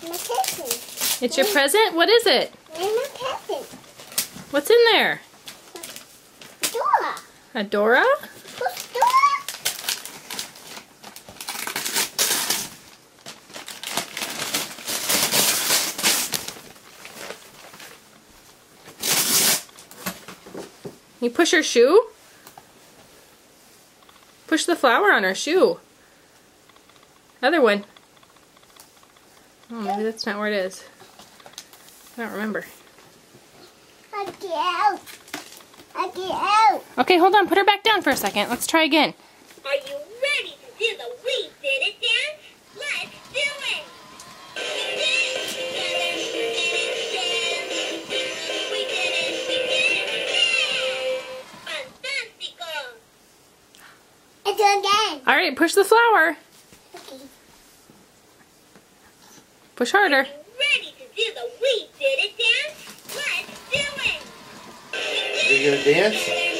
My present. It's your present? What is it? My present. What's in there? Dora. A Dora? Who's Dora? You push her shoe? Push the flower on her shoe. Other one. Oh, maybe that's not where it is. I don't remember. I get out. I get out. Okay, hold on. Put her back down for a second. Let's try again. Are you ready to do the We Did It dance? Let's do it! We did it! Fantastico! I do it again. All right, push the flower. Okay. Push harder. Ready to do the We Did It dance? Let's do it! Are you gonna dance?